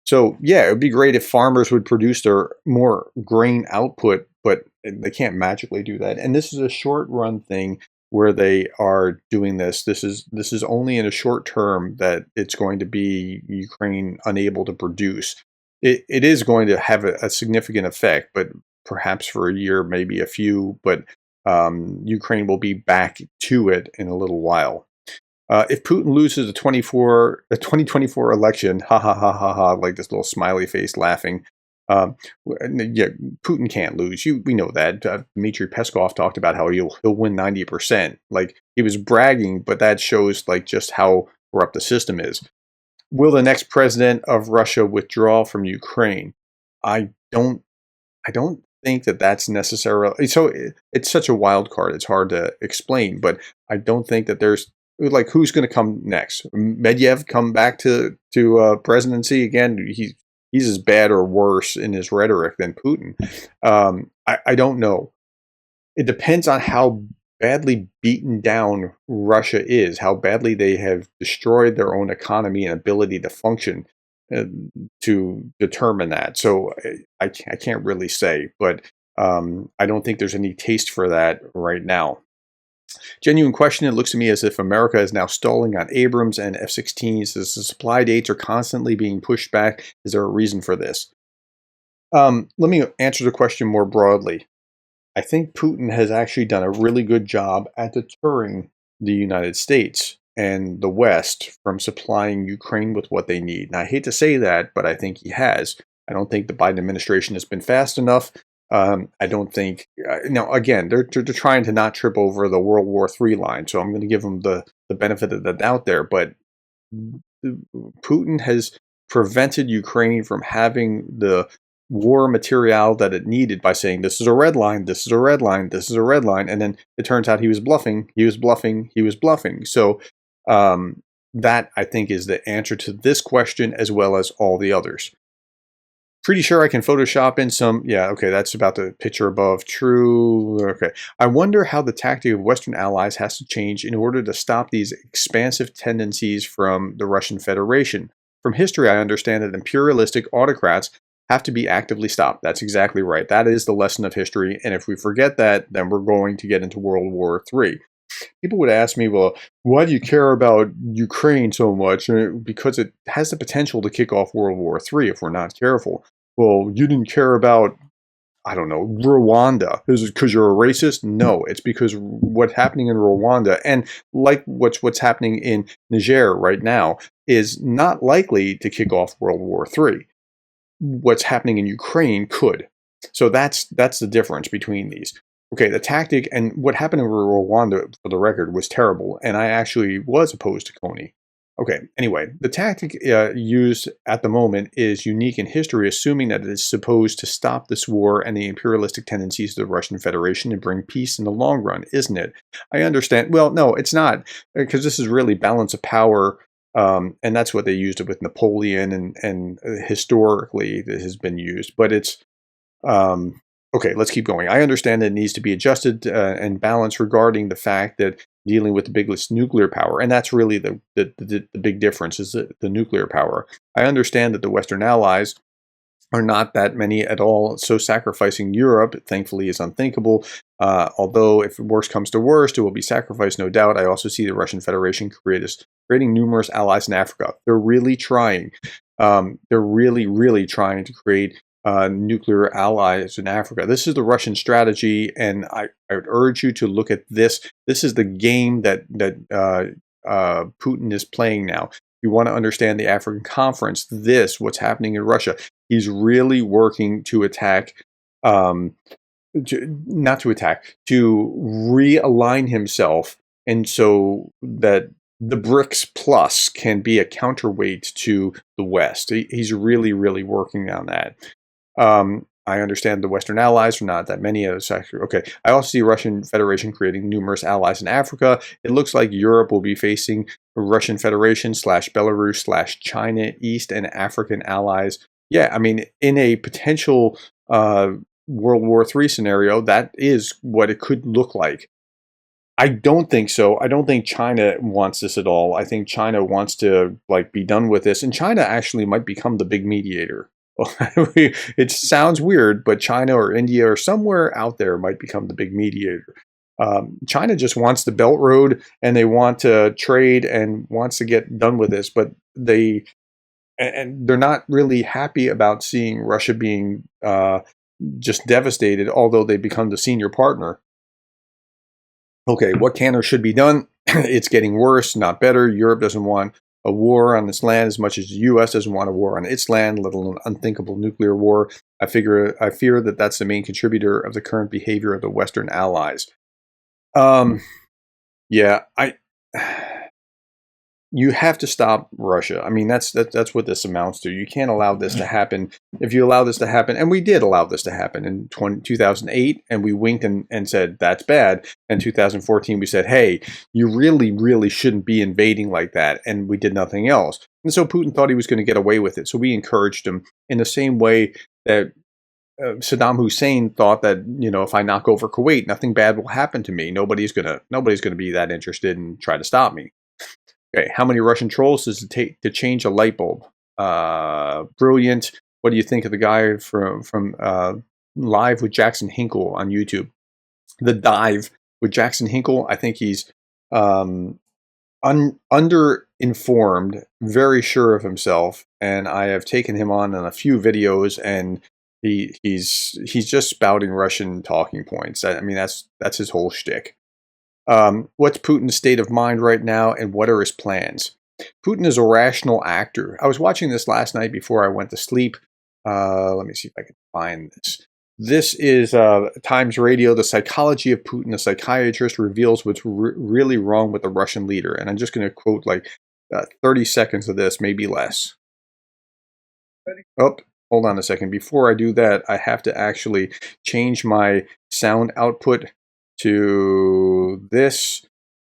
So, yeah, it would be great if farmers would produce their more grain output, but they can't magically do that. And this is a short-run thing where they are doing this. This is only in a short term that it's going to be Ukraine unable to produce. It is going to have a significant effect, but perhaps for a year, maybe a few, but Ukraine will be back to it in a little while. If Putin loses the 2024 election, ha ha ha ha ha, like this little smiley face laughing, yeah, Putin can't lose. We know that. Dmitry Peskov talked about how he'll win 90%. Like, he was bragging, but that shows like just how corrupt the system is. Will the next president of Russia withdraw from Ukraine? I don't think that that's necessarily. So it's such a wild card. It's hard to explain, but I don't think that there's like, who's going to come next? Medvedev come back to presidency again? He's as bad or worse in his rhetoric than Putin. I don't know. It depends on how badly beaten down Russia is, how badly they have destroyed their own economy and ability to function to determine that. So I can't really say, but I don't think there's any taste for that right now. Genuine question. It looks to me as if America is now stalling on Abrams and F-16s as the supply dates are constantly being pushed back. Is there a reason for this? Let me answer the question more broadly. I think Putin has actually done a really good job at deterring the United States and the West from supplying Ukraine with what they need. And I hate to say that, but I think he has. I don't think the Biden administration has been fast enough. I don't think, now again, they're trying to not trip over the World War III line, so I'm going to give them the benefit of the doubt there, but Putin has prevented Ukraine from having the war material that it needed by saying, this is a red line, this is a red line, this is a red line, and then it turns out he was bluffing. So that, I think, is the answer to this question as well as all the others. Pretty sure I can Photoshop in some, yeah, okay, that's about the picture above, true, okay. I wonder how the tactic of Western allies has to change in order to stop these expansive tendencies from the Russian Federation. From history, I understand that imperialistic autocrats have to be actively stopped. That's exactly right. That is the lesson of history, and if we forget that, then we're going to get into World War III. People would ask me, well, why do you care about Ukraine so much? Because it has the potential to kick off World War III if we're not careful. Well, you didn't care about, I don't know, Rwanda. Is it because you're a racist? No, it's because what's happening in Rwanda, and like what's happening in Niger right now, is not likely to kick off World War III. What's happening in Ukraine could. So that's the difference between these. Okay, the tactic and what happened in Rwanda, for the record, was terrible, and I actually was opposed to Kony. Okay, anyway, the tactic used at the moment is unique in history, assuming that it is supposed to stop this war and the imperialistic tendencies of the Russian Federation and bring peace in the long run, isn't it? I understand. Well, no, it's not, because this is really balance of power, and that's what they used it with Napoleon, and historically this has been used. But it's okay. Let's keep going. I understand that it needs to be adjusted and balanced regarding the fact that dealing with the biggest nuclear power, and that's really the big difference is the nuclear power. I understand that the Western allies are not that many at all, so sacrificing Europe, thankfully, is unthinkable. Although, if worst comes to worst, it will be sacrificed, no doubt. I also see the Russian Federation creating numerous allies in Africa. They're really trying. They're really trying to create nuclear allies in Africa. This is the Russian strategy, and I would urge you to look at this. This is the game that Putin is playing now. You want to understand the African conference, what's happening in Russia. He's really working to attack, not to attack, to realign himself, and so that the BRICS Plus can be a counterweight to the West. He's really working on that. I understand the Western allies are not that many. Okay. I also see Russian Federation creating numerous allies in Africa. It looks like Europe will be facing Russian Federation / Belarus / China, East and African allies. Yeah, I mean, in a potential World War III scenario, that is what it could look like. I don't think so. I don't think China wants this at all. I think China wants to be done with this, and China actually might become the big mediator. It sounds weird, but China or India or somewhere out there might become the big mediator. China just wants the Belt Road, and they want to trade and wants to get done with this, but they're not really happy about seeing Russia being just devastated, although they become the senior partner. Okay, what can or should be done? It's getting worse, not better. Europe doesn't want a war on its land as much as the U.S. doesn't want a war on its land, let alone an unthinkable nuclear war. I fear that that's the main contributor of the current behavior of the Western allies. Yeah, you have to stop Russia. I mean, that's what this amounts to. You can't allow this to happen. If you allow this to happen, and we did allow this to happen in 2008, and we winked and said, that's bad. In 2014, we said, hey, you really shouldn't be invading like that, and we did nothing else. And so Putin thought he was going to get away with it, so we encouraged him in the same way that Saddam Hussein thought that, if I knock over Kuwait, nothing bad will happen to me. Nobody's gonna be that interested and try to stop me. Okay, how many Russian trolls does it take to change a light bulb? Brilliant. What do you think of the guy from Live with Jackson Hinkle on YouTube? The Dive with Jackson Hinkle. I think he's underinformed, very sure of himself, and I have taken him on a few videos, and he's just spouting Russian talking points. I mean, that's his whole shtick. What's Putin's state of mind right now, and what are his plans? Putin is a rational actor. I was watching this last night before I went to sleep. Let me see if I can find this. This is Times Radio, The Psychology of Putin. A psychiatrist reveals what's really wrong with the Russian leader. And I'm just going to quote 30 seconds of this, maybe less. Oh, hold on a second. Before I do that, I have to actually change my sound output to this,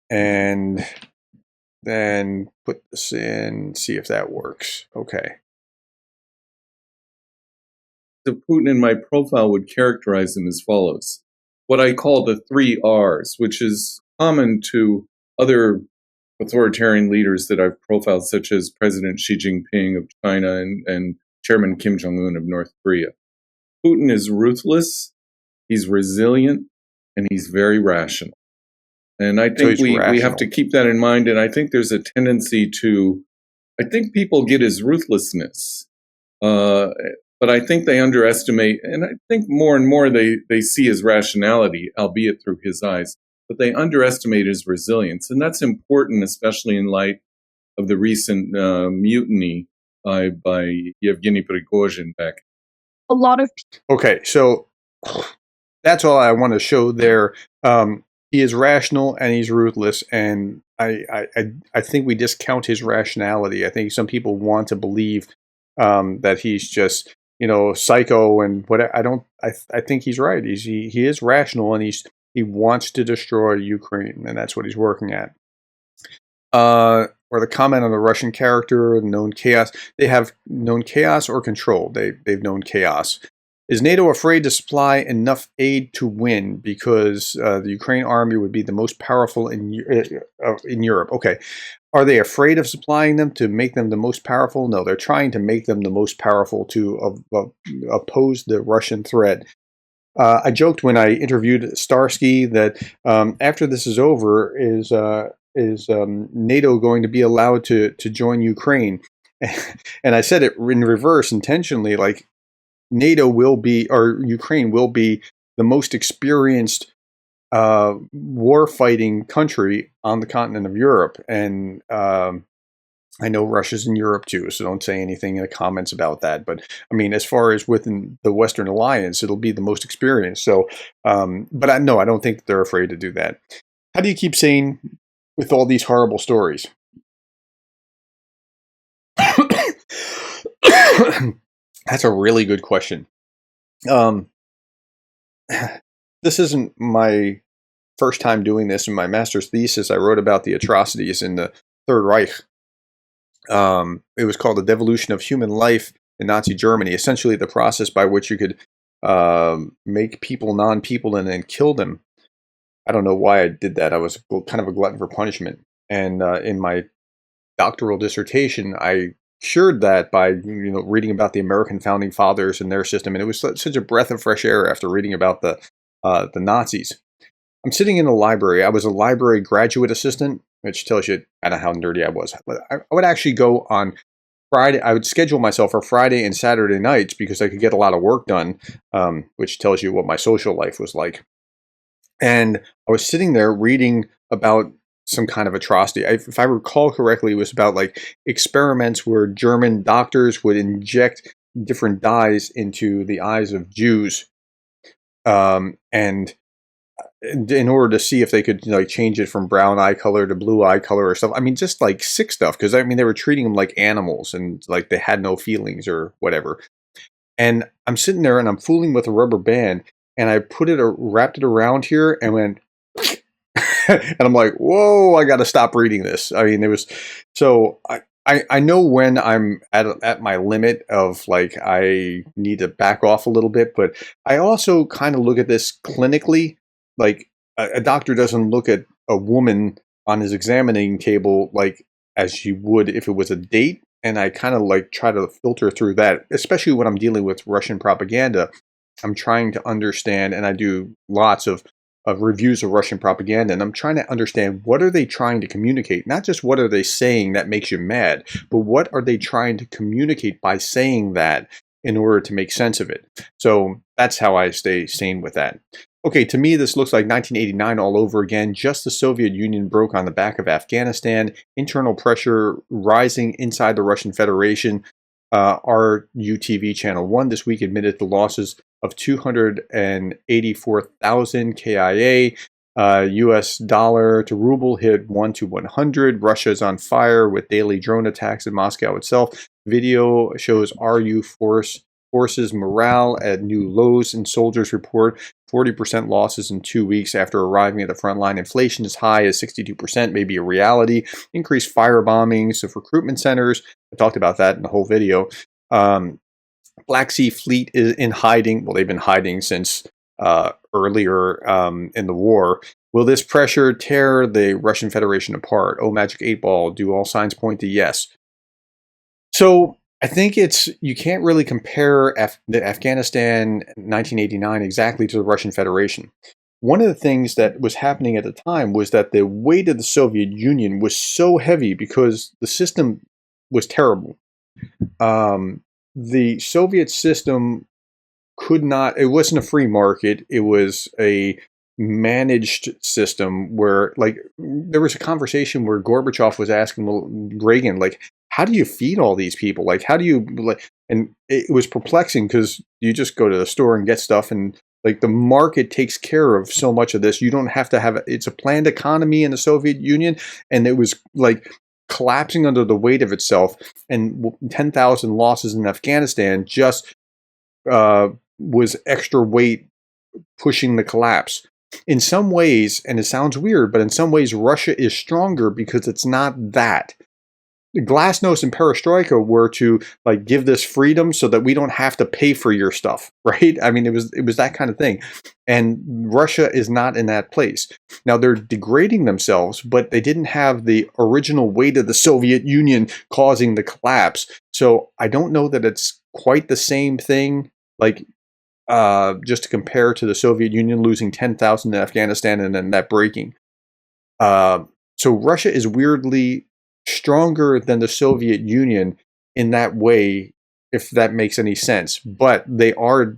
and then put this in, see if that works. Okay. So Putin in my profile would characterize him as follows. What I call the 3 R's, which is common to other authoritarian leaders that I've profiled, such as President Xi Jinping of China and Chairman Kim Jong-un of North Korea. Putin is ruthless, he's resilient, and he's very rational. And I think we have to keep that in mind. And I think there's a tendency I think people get his ruthlessness, but I think they underestimate, and I think more and more they see his rationality, albeit through his eyes, but they underestimate his resilience. And that's important, especially in light of the recent mutiny by Yevgeny Prigozhin back. A lot of Okay, so that's all I want to show there. He is rational and he's ruthless, and I think we discount his rationality. I think some people want to believe that he's just, psycho and what. I think he's right. He is rational, and he wants to destroy Ukraine, and that's what he's working at. Or the comment on the Russian character, known chaos. They have known chaos or control. They've known chaos. Is NATO afraid to supply enough aid to win because the Ukraine army would be the most powerful in Europe? Okay. Are they afraid of supplying them to make them the most powerful? No, they're trying to make them the most powerful to oppose the Russian threat. I joked when I interviewed Starsky that after this is over, is NATO going to be allowed to join Ukraine? And I said it in reverse intentionally, like NATO will be, or Ukraine will be, the most experienced war-fighting country on the continent of Europe. And I know Russia's in Europe too, so don't say anything in the comments about that. But I mean, as far as within the Western Alliance, it'll be the most experienced. So, but I don't think they're afraid to do that. How do you keep sane with all these horrible stories? That's a really good question. This isn't my first time doing this. In my master's thesis, I wrote about the atrocities in the Third Reich. It was called The Devolution of Human Life in Nazi Germany, essentially the process by which you could make people non-people and then kill them. I don't know why I did that. I was kind of a glutton for punishment. And in my doctoral dissertation, I cured that by reading about the American founding fathers and their system, and it was such a breath of fresh air after reading about the Nazis. I'm sitting in a library. I was a library graduate assistant, which tells you kind of how nerdy I was. I would actually go on Friday. I would schedule myself for Friday and Saturday nights because I could get a lot of work done, which tells you what my social life was like. And I was sitting there reading about some kind of atrocity. If I recall correctly, it was about like experiments where German doctors would inject different dyes into the eyes of Jews, and in order to see if they could change it from brown eye color to blue eye color or stuff. I mean, just like sick stuff, because I mean they were treating them like animals and like they had no feelings or whatever. And I'm sitting there and I'm fooling with a rubber band, and I wrapped it around here and went. And I'm like, whoa, I got to stop reading this. I mean, I know when I'm at my limit of like, I need to back off a little bit, but I also kind of look at this clinically. Like a doctor doesn't look at a woman on his examining table like as you would if it was a date. And I kind of like try to filter through that, especially when I'm dealing with Russian propaganda. I'm trying to understand, and I do lots of reviews of Russian propaganda, and I'm trying to understand what are they trying to communicate. Not just what are they saying that makes you mad, but what are they trying to communicate by saying that in order to make sense of it. So that's how I stay sane with that. Okay, to me, this looks like 1989 all over again. Just the Soviet Union broke on the back of Afghanistan. Internal pressure rising inside the Russian Federation. RUTV Channel 1 this week admitted the losses of 284,000 KIA. US dollar to ruble hit 1 to 100. Russia's on fire with daily drone attacks in Moscow itself. Video shows RU forces morale at new lows, and soldiers report 40% losses in 2 weeks after arriving at the front line. Inflation as high as 62% may be a reality. Increased fire bombings of recruitment centers. I talked about that in the whole video. Black Sea Fleet is in hiding. Well, they've been hiding since earlier in the war. Will this pressure tear the Russian Federation apart? Oh, Magic 8 Ball, do all signs point to yes? So I think you can't really compare the Afghanistan 1989 exactly to the Russian Federation. One of the things that was happening at the time was that the weight of the Soviet Union was so heavy because the system was terrible. The Soviet system it wasn't a free market. It was a managed system where, like, there was a conversation where Gorbachev was asking Reagan, like, how do you feed all these people? Like, how do you, like, and it was perplexing because you just go to the store and get stuff and Like the market takes care of so much of this. You don't have to have it's a planned economy in the Soviet Union, and it was like collapsing under the weight of itself. And 10,000 losses in Afghanistan just was extra weight pushing the collapse. In some ways, and it sounds weird, but in some ways, Russia is stronger because it's not that. Glasnost and Perestroika were to like give this freedom so that we don't have to pay for your stuff, right? I mean, it was that kind of thing. And Russia is not in that place. Now they're degrading themselves, but they didn't have the original weight of the Soviet Union causing the collapse. So I don't know that it's quite the same thing. Like just to compare to the Soviet Union losing 10,000 in Afghanistan and then that breaking. So Russia is weirdly stronger than the Soviet Union in that way, if that makes any sense. But they are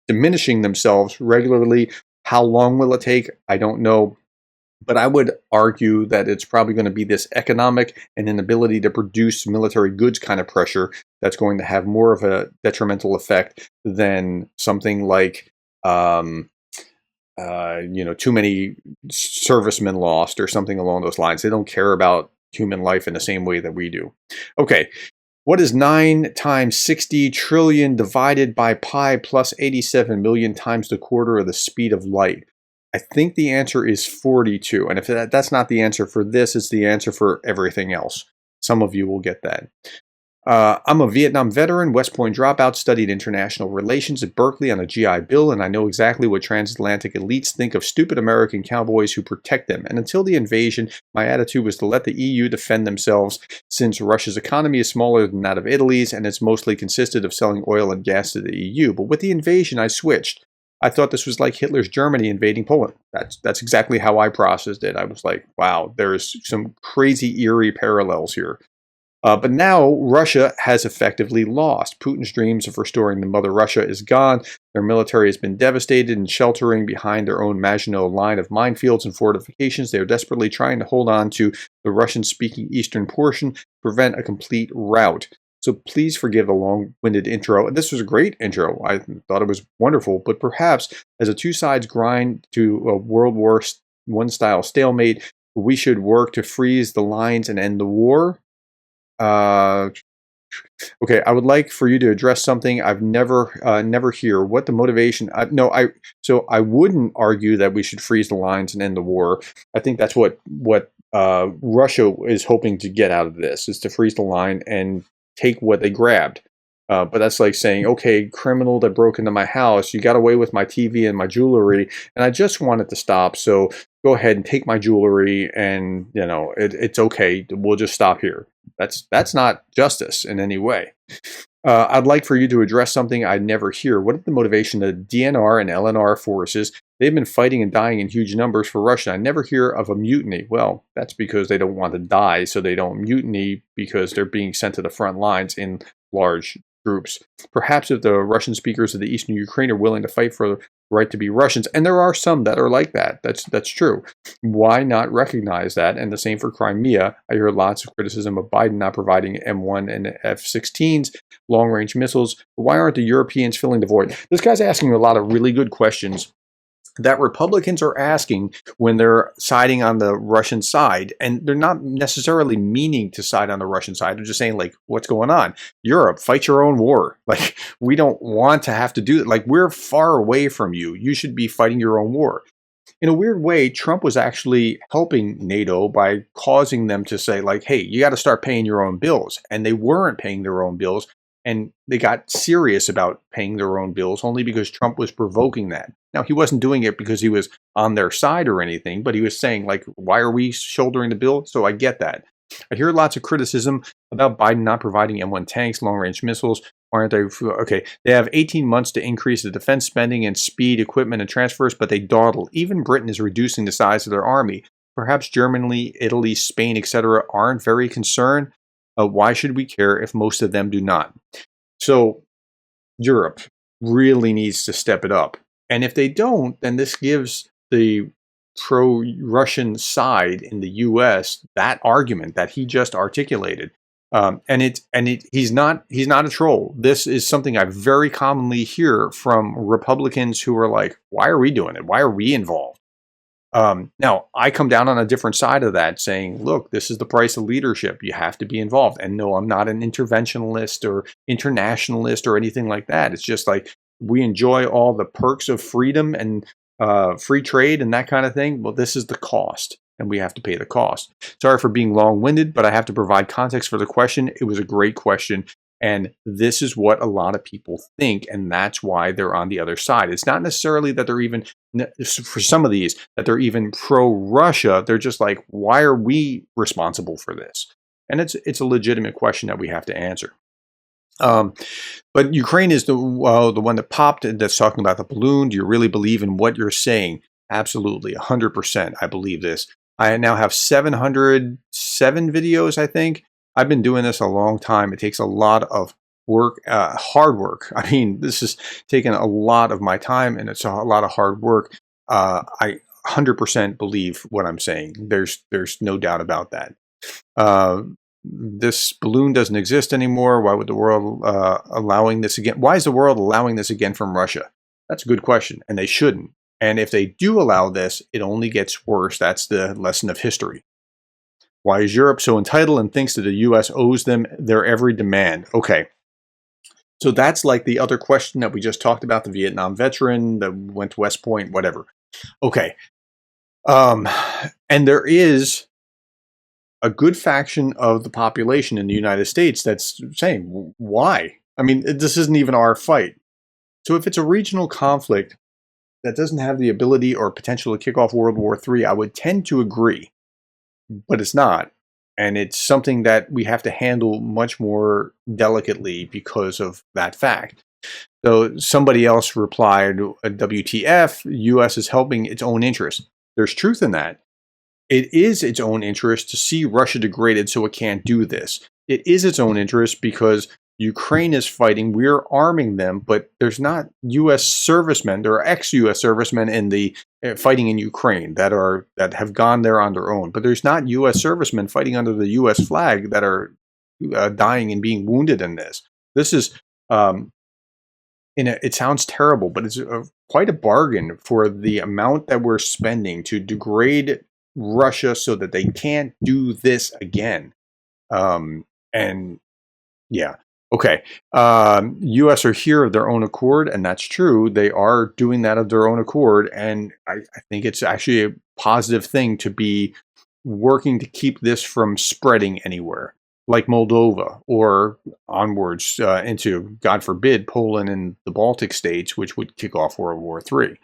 diminishing themselves regularly. How long will it take? I don't know. But I would argue that it's probably going to be this economic and inability to produce military goods kind of pressure that's going to have more of a detrimental effect than something like too many servicemen lost or something along those lines. They don't care about human life in the same way that we do. Okay, what is 9 times 60 trillion divided by pi plus 87 million times the quarter of the speed of light? I think the answer is 42. And if that's not the answer for this, it's the answer for everything else. Some of you will get that. I'm a Vietnam veteran, West Point dropout, studied international relations at Berkeley on a GI Bill, and I know exactly what transatlantic elites think of stupid American cowboys who protect them. And until the invasion, my attitude was to let the EU defend themselves, since Russia's economy is smaller than that of Italy's, and it's mostly consisted of selling oil and gas to the EU. But with the invasion, I switched. I thought this was like Hitler's Germany invading Poland. That's exactly how I processed it. I was like, wow, there's some crazy, eerie parallels here. But now Russia has effectively lost. Putin's dreams of restoring the mother Russia is gone. Their military has been devastated and sheltering behind their own Maginot Line of minefields and fortifications. They are desperately trying to hold on to the Russian-speaking eastern portion to prevent a complete rout. So please forgive the long-winded intro. This was a great intro. I thought it was wonderful. But perhaps as a two sides grind to a World War I style stalemate, we should work to freeze the lines and end the war. Okay, I would like for you to address something I've never hear. What the motivation? So I wouldn't argue that we should freeze the lines and end the war. I think that's what Russia is hoping to get out of this, is to freeze the line and take what they grabbed. But that's like saying, okay, criminal that broke into my house, you got away with my TV and my jewelry, and I just want it to stop. So go ahead and take my jewelry, and it's okay. We'll just stop here. That's not justice in any way. I'd like for you to address something I never hear. What is the motivation of the DNR and LNR forces? They've been fighting and dying in huge numbers for Russia. I never hear of a mutiny. Well, that's because they don't want to die, so they don't mutiny because they're being sent to the front lines in large groups. Perhaps if the Russian speakers of the eastern Ukraine are willing to fight for the right to be Russians, and there are some that are like that. That's true. Why not recognize that? And the same for Crimea. I hear lots of criticism of Biden not providing M1 and F-16s, long-range missiles. Why aren't the Europeans filling the void? This guy's asking a lot of really good questions that Republicans are asking when they're siding on the Russian side. And they're not necessarily meaning to side on the Russian side. They're just saying, like, what's going on? Europe, fight your own war. Like, we don't want to have to do it. Like, we're far away from you. You should be fighting your own war. In a weird way, Trump was actually helping NATO by causing them to say, like, hey, you got to start paying your own bills. And they weren't paying their own bills. And they got serious about paying their own bills only because Trump was provoking that. Now, he wasn't doing it because he was on their side or anything, but he was saying, like, why are we shouldering the bill? So I get that. I hear lots of criticism about Biden not providing M1 tanks, long-range missiles. Aren't they? Okay, they have 18 months to increase the defense spending and speed, equipment, and transfers, but they dawdle. Even Britain is reducing the size of their army. Perhaps Germany, Italy, Spain, etc. aren't very concerned. Why should we care if most of them do not? So Europe really needs to step it up. And if they don't, then this gives the pro-Russian side in the U.S. that argument that he just articulated. He's not a troll. This is something I very commonly hear from Republicans who are like, "Why are we doing it? Why are we involved?" Now, I come down on a different side of that, saying, "Look, this is the price of leadership. You have to be involved." And no, I'm not an interventionalist or internationalist or anything like that. It's just like we enjoy all the perks of freedom and free trade and that kind of thing. Well, this is the cost, and we have to pay the cost. Sorry for being long-winded, but I have to provide context for the question. It was a great question, and this is what a lot of people think, and that's why they're on the other side. It's not necessarily that they're even, for some of these, that they're even pro-Russia. They're just like, why are we responsible for this? And it's a legitimate question that we have to answer. But Ukraine is the one that popped that's talking about the balloon. Do you really believe in what you're saying? Absolutely, 100%. I believe this. I now have 707 videos, I think. I've been doing this a long time. It takes a lot of work, hard work. I mean, this has taken a lot of my time, and it's a lot of hard work. I 100% believe what I'm saying. There's no doubt about that. This balloon doesn't exist anymore. Why would the world allowing this again? Why is the world allowing this again from Russia? That's a good question, and they shouldn't. And if they do allow this, it only gets worse. That's the lesson of history. Why is Europe so entitled and thinks that the U.S. owes them their every demand? Okay. So that's like the other question that we just talked about, the Vietnam veteran that went to West Point, whatever. Okay. And there is a good faction of the population in the United States that's saying, why? I mean, this isn't even our fight. So if it's a regional conflict that doesn't have the ability or potential to kick off World War III, I would tend to agree, but it's not. And it's something that we have to handle much more delicately because of that fact. So somebody else replied, WTF, U.S. is helping its own interest. There's truth in that. It is its own interest to see Russia degraded so it can't do this. It is its own interest because Ukraine is fighting, we're arming them, but there's not U.S. servicemen, there are ex-U.S. servicemen in the fighting in Ukraine that have gone there on their own. But there's not U.S. servicemen fighting under the U.S. flag that are dying and being wounded in this. This is, it sounds terrible, but it's quite a bargain for the amount that we're spending to degrade Russia so that they can't do this again. And yeah. Okay. U.S. are here of their own accord, and that's true. They are doing that of their own accord, and I think it's actually a positive thing to be working to keep this from spreading anywhere, like Moldova or onwards into, God forbid, Poland and the Baltic states, which would kick off World War III.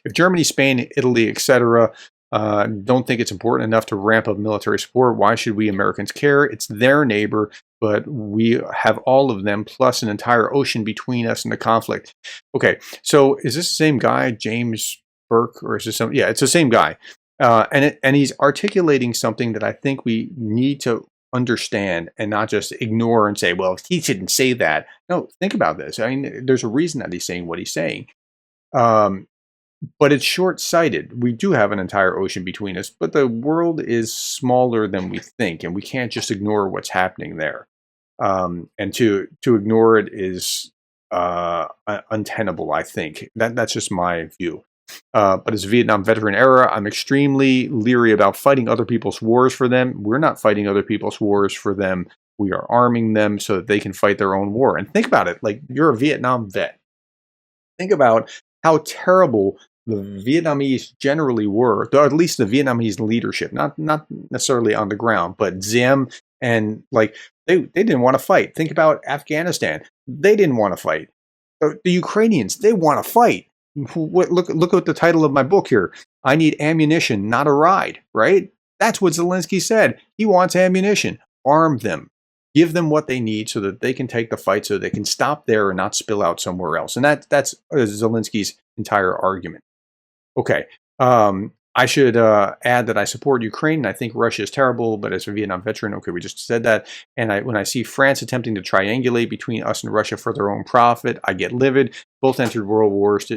If Germany, Spain, Italy, etc., don't think it's important enough to ramp up military support, why should we Americans care? It's their neighbor, but we have all of them, plus an entire ocean between us and the conflict. Okay, so is this the same guy, James Burke, or is this some? Yeah, it's the same guy, and he's articulating something that I think we need to understand and not just ignore and say, well, he shouldn't say that. No, think about this. I mean, there's a reason that he's saying what he's saying. But it's short-sighted. We do have an entire ocean between us, but the world is smaller than we think, and we can't just ignore what's happening there. And to ignore it is untenable, I think. That's just my view. But as a Vietnam veteran era, I'm extremely leery about fighting other people's wars for them. We're not fighting other people's wars for them. We are arming them so that they can fight their own war. And think about it, like you're a Vietnam vet. Think about how terrible the Vietnamese generally were, or at least the Vietnamese leadership, not necessarily on the ground, but Diem and like they didn't want to fight. Think about Afghanistan. They didn't want to fight. The Ukrainians, they want to fight. Look at the title of my book here. I need ammunition, not a ride, right? That's what Zelensky said. He wants ammunition. Arm them. Give them what they need so that they can take the fight, so they can stop there and not spill out somewhere else. And that's Zelensky's entire argument. Okay. I I should add that I support Ukraine and I think Russia is terrible, but as a Vietnam veteran, okay, we just said that. And when I see France attempting to triangulate between us and Russia for their own profit, I get livid. Both entered world wars.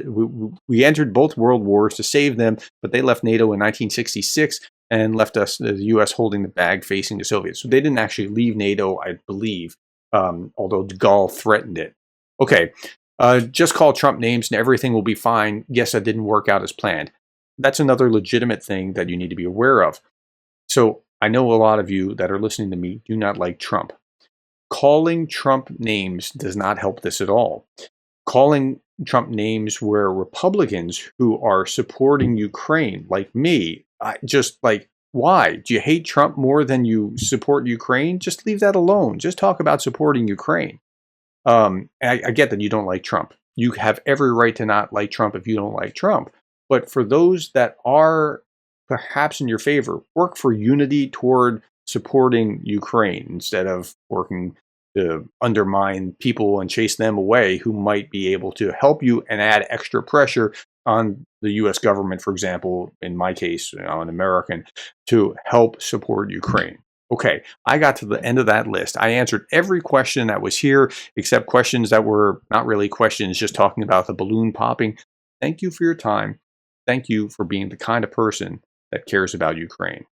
We entered both world wars to save them, but they left NATO in 1966 and left us, the U.S., holding the bag facing the Soviets. So they didn't actually leave NATO, I believe, although de Gaulle threatened it. Okay, just call Trump names and everything will be fine. Yes, that didn't work out as planned. That's another legitimate thing that you need to be aware of. So I know a lot of you that are listening to me do not like Trump. Calling Trump names does not help this at all. Calling Trump names where Republicans who are supporting Ukraine, like me, just like, why? Do you hate Trump more than you support Ukraine? Just leave that alone. Just talk about supporting Ukraine. I get that you don't like Trump. You have every right to not like Trump if you don't like Trump. But for those that are perhaps in your favor, work for unity toward supporting Ukraine instead of working to undermine people and chase them away who might be able to help you and add extra pressure on the U.S. government, for example, in my case, an American, to help support Ukraine. Okay, I got to the end of that list. I answered every question that was here, except questions that were not really questions, just talking about the balloon popping. Thank you for your time. Thank you for being the kind of person that cares about Ukraine.